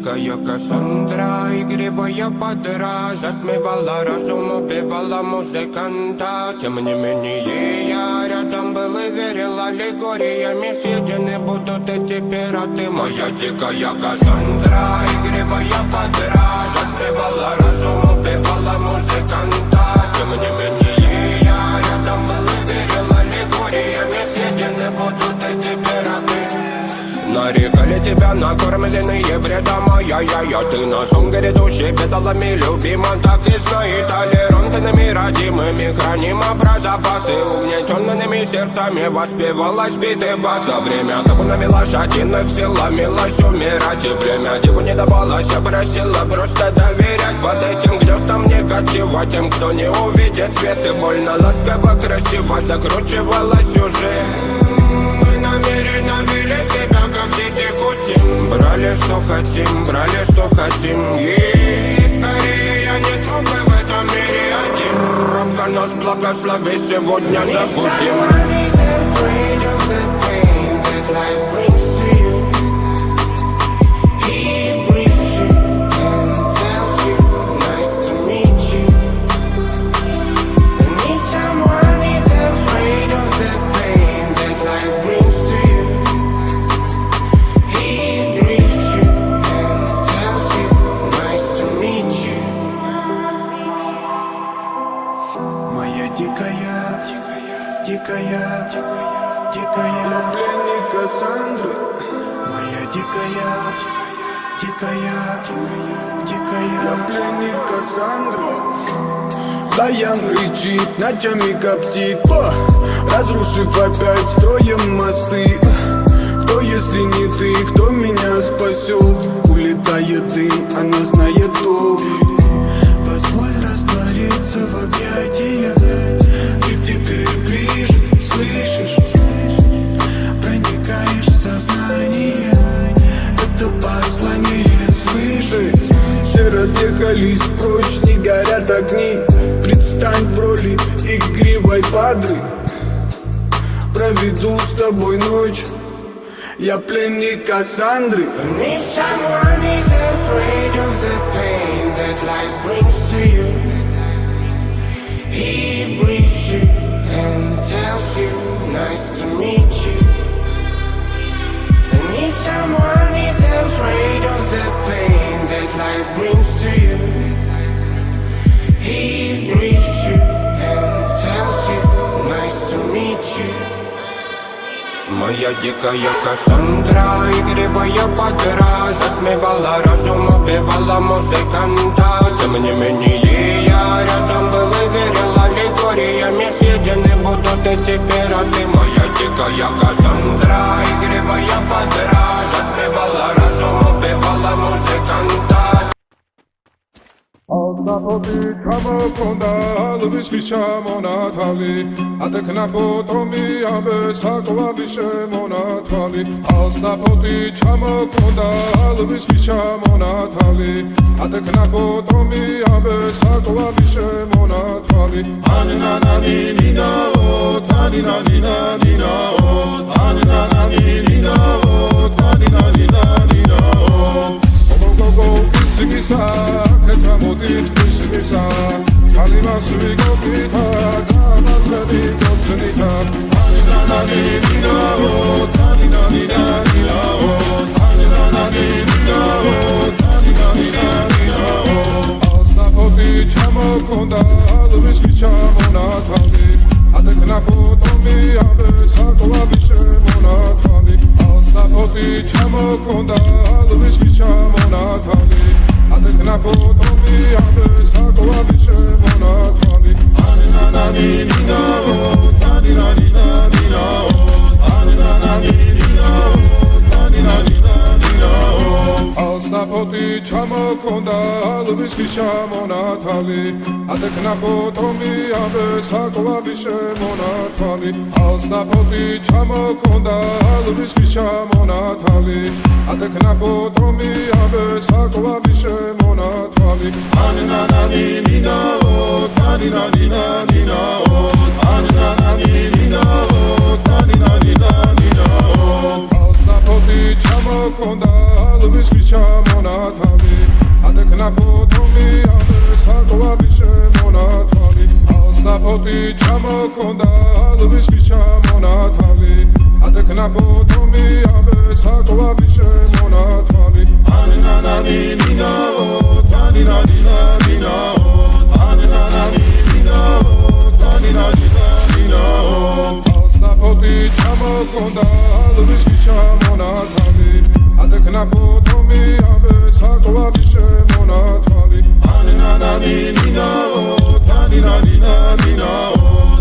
дикая Кассандра, игривая подра, затмевала разум, убивала музыканта. Тем не менее я рядом был и верил аллегориями, съедены будут эти пираты. Моя дикая Кассандра, игривая подра, затмевала разум, убивала музыканта. Тем не менее я рядом был и верил аллегориями, съедены будут эти пираты. Нарекали тебя накормленные бредом, ай-яй-яй, ты на сон грядущий педалами любима. Так и знай, толерантными родимыми хранима про запасы. Угнетенными сердцами воспевалась битый бас. За время табунами лошадиных сила милась умирать. И время диву не давалось, просила просто доверять. Под этим гнетом негатива тем, кто не увидит свет. И больно ласково, красиво закручивала сюжет. Мы намеренно вели себя как дети кутим. Брали что хотим, и скорее я не смог бы в этом мире один. Робко нас благослови, сегодня забудем. Дикая пленник Кассандры. Моя дикая пленник Кассандры. Лаян кричит, ночами коптит, разрушив опять строем мосты. Кто, если не ты, кто меня спасет? Улетает дым, она знает толк. Позволь раствориться в объятиях. Ты теперь ближе, слышишь? Проникаешь в сознание. Это послание свыше. Все разъехались прочь, не горят огни. Предстань в роли игривой падры. Проведу с тобой ночь. Я пленник Кассандры. And if someone is afraid of the pain that life brings to you, he breathes you and tells you, nice to meet you. And if someone is afraid of the pain that life brings to you, he breathes you and tells you, nice to meet you. Моя дикая Кассандра, игривая подра, затмевала разум, убивала музыканта. Тем не менее я рядом был и верил аллегориями, съедены будут эти пираты. Моя дикая Кассандра, игривая подра, затмевала разум, убивала музыканта. Alnapoti ჩამოქონდა ალვის ჩამონათალი ატეკნა ფოტომი ამბე საკვები შემონათალი ალნაპoti ჩამოქონდა ალვის ჩამონათალი ატეკნა ფოტომი ამბე საკვები შემონათალი ანანანინინაო თანინანინანინაო ანანანინინაო თანინანინანინაო გოგო ისგისა Ketamodit kusimisa, Kalimas vigopita, Damazgadi kotsenita. Taninaninao, taninaninao, taninaninao, taninaninao. Alsnapoti chamokonda, alviski chamonatali. Adekna fotomi ambe sakovavi shemonatali. Alsnapoti chamokonda, alviski chamonatali. Adekna fotomi ambe sakovavi shemonatali. Ananinaninao, taninaninao, ananinaninao, taninaninao. Alsnapoti chamokonda, alviski chamonatali. Adekna fotomi ambe sakovavi shemonatali. Alsnapoti chamokonda, alviski chamonatali. Adekna fotomi ambe sakovavi shemonatali. Ananinaninao, taninaninao, ananinaninao, taninaninao. Alsnapoti chamokonda, alviski chamonatali. ფოტომი ამე საკვარი შემონათვალი ალსნაფოტი ჩამოქონდა ალვის ხის ჩამონათვალი ადეკნა ფოტომი ამე საკვარი შემონათვალი ანანანი ნინაო თანინა დინა დინაო ანანანი ნინაო თანინა დინა დინაო ალსნაფოტი ჩამოქონდა ალვის ხის ჩამონათვალი ადეკნა ფოტომი ამე საკვარი შემონათვალი ანანანი ნინაო თანინა დინა დინაო